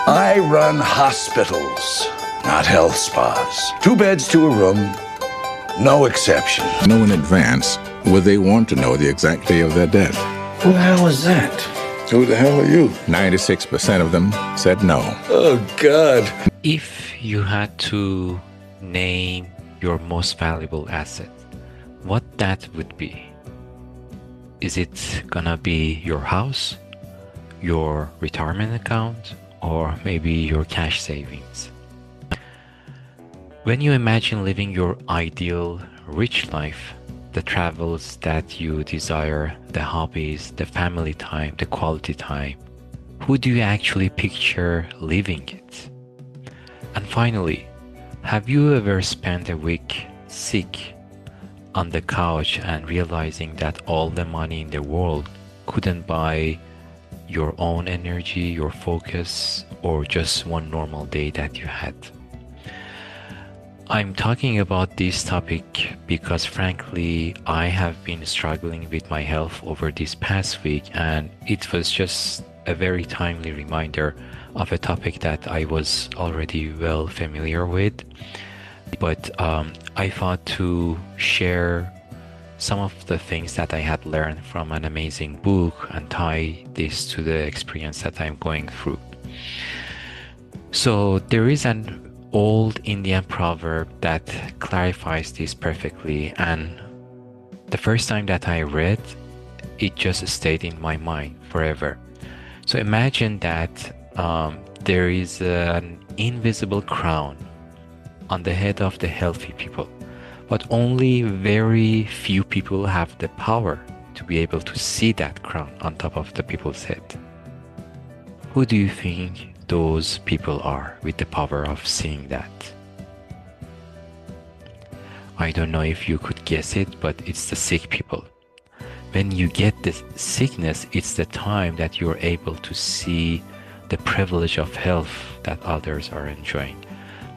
I run hospitals, not health spas. 2 beds to a room, no exception. Know in advance whether they want to know the exact day of their death. Who the hell is that? Who the hell are you? 96% of them said no. Oh, God. If you had to name your most valuable asset, what that would be? Is it gonna be your house, your retirement account, or maybe your cash savings? When you imagine living your ideal rich life, the travels that you desire, the hobbies, the family time, the quality time, who do you actually picture living it? And finally, have you ever spent a week sick on the couch and realizing that all the money in the world couldn't buy your own energy, your focus, or just one normal day that you had? I'm talking about this topic because frankly, I have been struggling with my health over this past week, and it was just a very timely reminder of a topic that I was already well familiar with. But I thought to share some of the things that I had learned from an amazing book and tie this to the experience that I'm going through. So there is an old Indian proverb that clarifies this perfectly, and the first time that I read it just stayed in my mind forever. So imagine that there is an invisible crown on the head of the healthy people, but only very few people have the power to be able to see that crown on top of the people's head. Who do you think those people are with the power of seeing that? I don't know if you could guess it, but it's the sick people. When you get the sickness, it's the time that you're able to see the privilege of health that others are enjoying.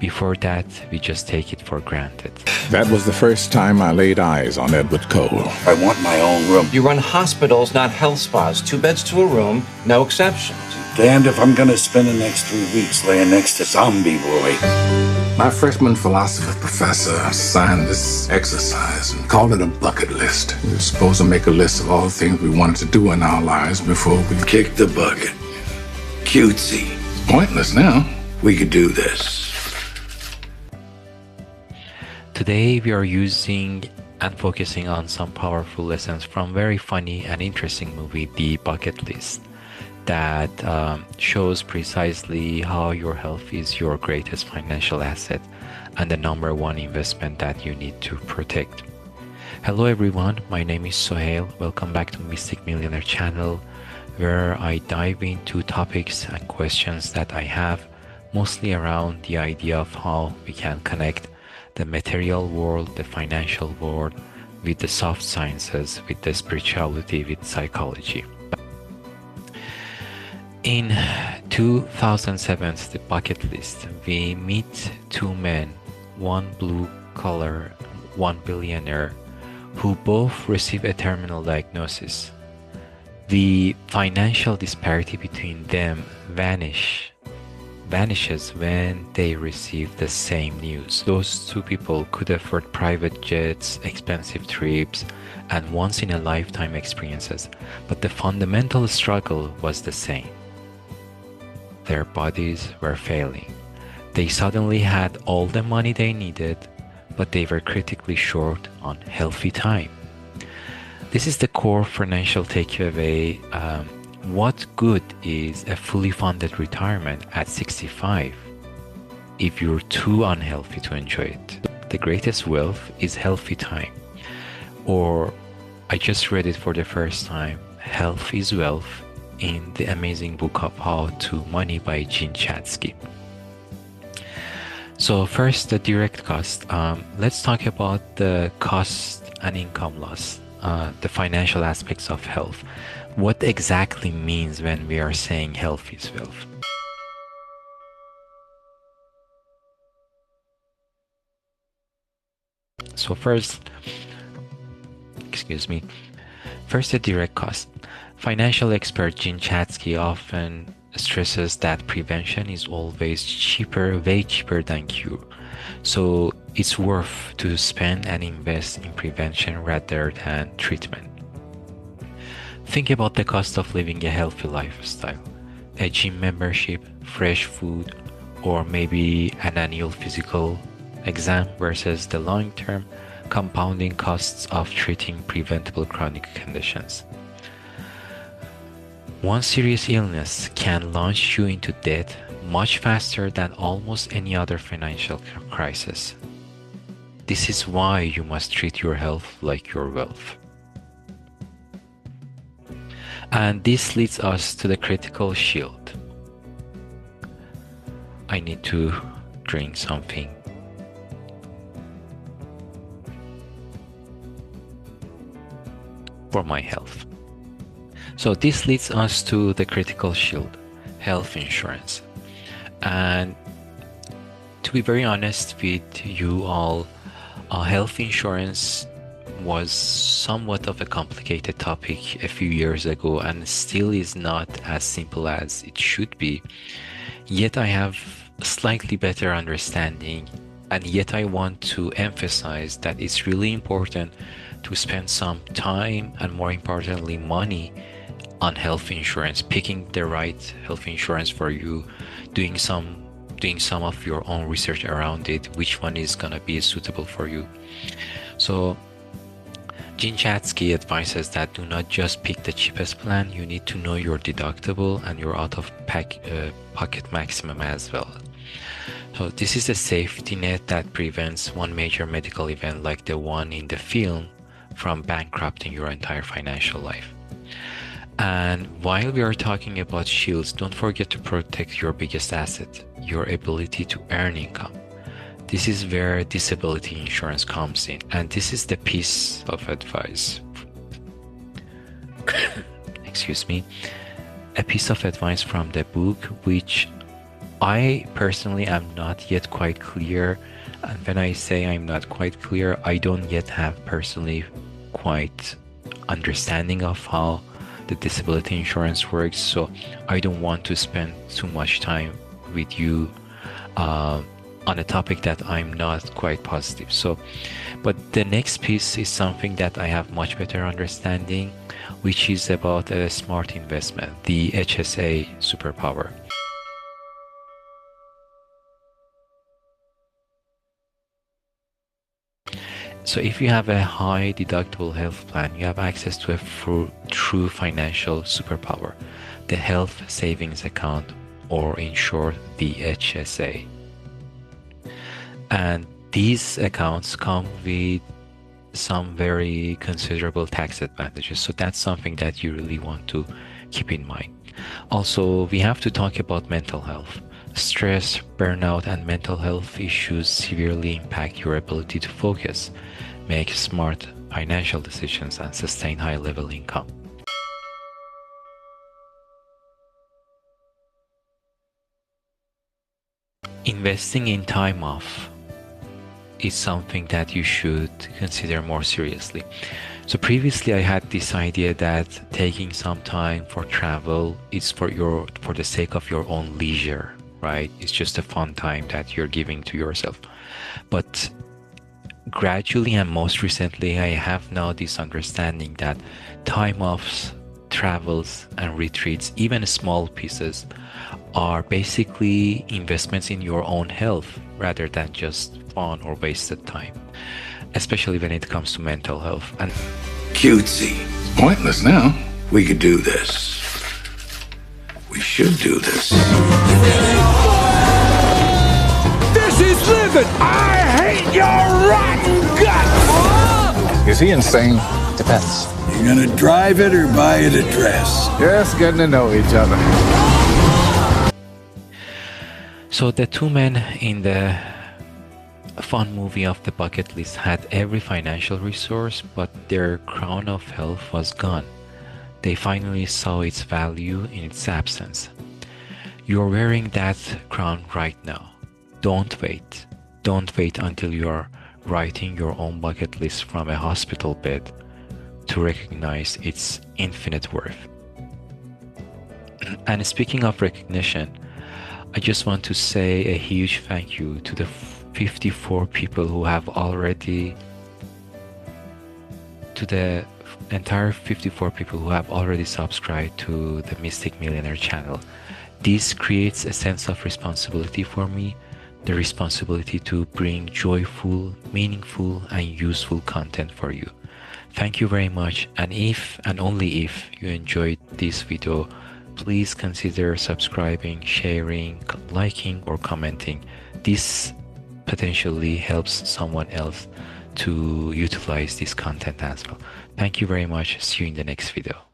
Before that, we just take it for granted. That was the first time I laid eyes on Edward Cole. I want my own room. You run hospitals, not health spas. 2 beds to a room, no exceptions. Damned if I'm gonna spend the next 3 weeks laying next to Zombie Boy. My freshman philosophy professor assigned this exercise and called it a bucket list. We were supposed to make a list of all the things we wanted to do in our lives before we Kick the bucket. Cutesy. It's pointless now. We could do this. Today we are using and focusing on some powerful lessons from very funny and interesting movie, The Bucket List, that shows precisely how your health is your greatest financial asset and the #1 investment that you need to protect. Hello everyone, my name is Sohail. Welcome back to Mystic Millionaire channel, where I dive into topics and questions that I have, mostly around the idea of how we can connect the material world, the financial world, with the soft sciences, with the spirituality, with psychology. In 2007's The Bucket List, we meet 2 men, one blue collar, one billionaire, who both receive a terminal diagnosis. The financial disparity between them vanishes when they receive the same news. Those 2 people could afford private jets, expensive trips, and once-in-a-lifetime experiences, but the fundamental struggle was the same. Their bodies were failing. They suddenly had all the money they needed, but they were critically short on healthy time. This is the core financial takeaway. What good is a fully funded retirement at 65 if you're too unhealthy to enjoy it? The greatest wealth is healthy time. Or I just read it for the first time, Health is Wealth, in the amazing book of How to Money by Jean Chatzky. So first, the direct cost. Let's talk about the cost and income loss, the financial aspects of health. What exactly means when we are saying health is wealth? So first, the direct cost. Financial expert Jean Chatzky often stresses that prevention is always cheaper, way cheaper than cure. So it's worth to spend and invest in prevention rather than treatment. Think about the cost of living a healthy lifestyle. A gym membership, fresh food, or maybe an annual physical exam versus the long-term compounding costs of treating preventable chronic conditions. One serious illness can launch you into debt much faster than almost any other financial crisis. This is why you must treat your health like your wealth. And this leads us to the critical shield. I need to drink something. For my health. So this leads us to the critical shield, health insurance. And to be very honest with you all, health insurance was somewhat of a complicated topic a few years ago and still is not as simple as it should be. Yet I have a slightly better understanding, and yet I want to emphasize that it's really important to spend some time and, more importantly, money on health insurance, picking the right health insurance for you, doing some of your own research around it, which one is gonna be suitable for you. So Jean Chatzky advises that do not just pick the cheapest plan, you need to know your deductible and your out-of-pocket maximum as well. So this is a safety net that prevents one major medical event like the one in the film from bankrupting your entire financial life. And while we are talking about shields, don't forget to protect your biggest asset, your ability to earn income. This is where disability insurance comes in, and this is the piece of advice. Excuse me. A piece of advice from the book, which I personally am not yet quite clear. And when I say I'm not quite clear, I don't yet have personally quite understanding of how the disability insurance works. So I don't want to spend too much time with you on a topic that I'm not quite positive. So, but the next piece is something that I have much better understanding, which is about a smart investment, the HSA Superpower. So if you have a high deductible health plan, you have access to a true financial superpower, the health savings account, or in short, the HSA. And these accounts come with some very considerable tax advantages. So that's something that you really want to keep in mind. Also, we have to talk about mental health. Stress, burnout, and mental health issues severely impact your ability to focus, make smart financial decisions, and sustain high-level income. Investing in time off is something that you should consider more seriously. So previously I had this idea that taking some time for travel is for the sake of your own leisure, right? It's just a fun time that you're giving to yourself. But gradually and most recently, I have now this understanding that time offs, travels, and retreats, even small pieces, are basically investments in your own health rather than just fun or wasted time, especially when it comes to mental health. And Cutesy. It's pointless now. We could do this. We should do this. This is living! I hate your rotten guts! Is he insane? Depends. You gonna drive it or buy it a dress? Just getting to know each other. so the two men in the fun movie of the bucket list had every financial resource, but their crown of health was gone. They finally saw its value in its absence. You're wearing that crown right now. Don't wait. Don't wait until you're writing your own bucket list from a hospital bed to recognize its infinite worth. And speaking of recognition, I just want to say a huge thank you to the 54 people who have already, to the entire 54 people who have already subscribed to the Mystic Millionaire channel. This creates a sense of responsibility for me, the responsibility to bring joyful, meaningful, and useful content for you. Thank you very much, and if and only if you enjoyed this video, please consider subscribing, sharing, liking, or commenting. This potentially helps someone else to utilize this content as well. Thank you very much. See you in the next video.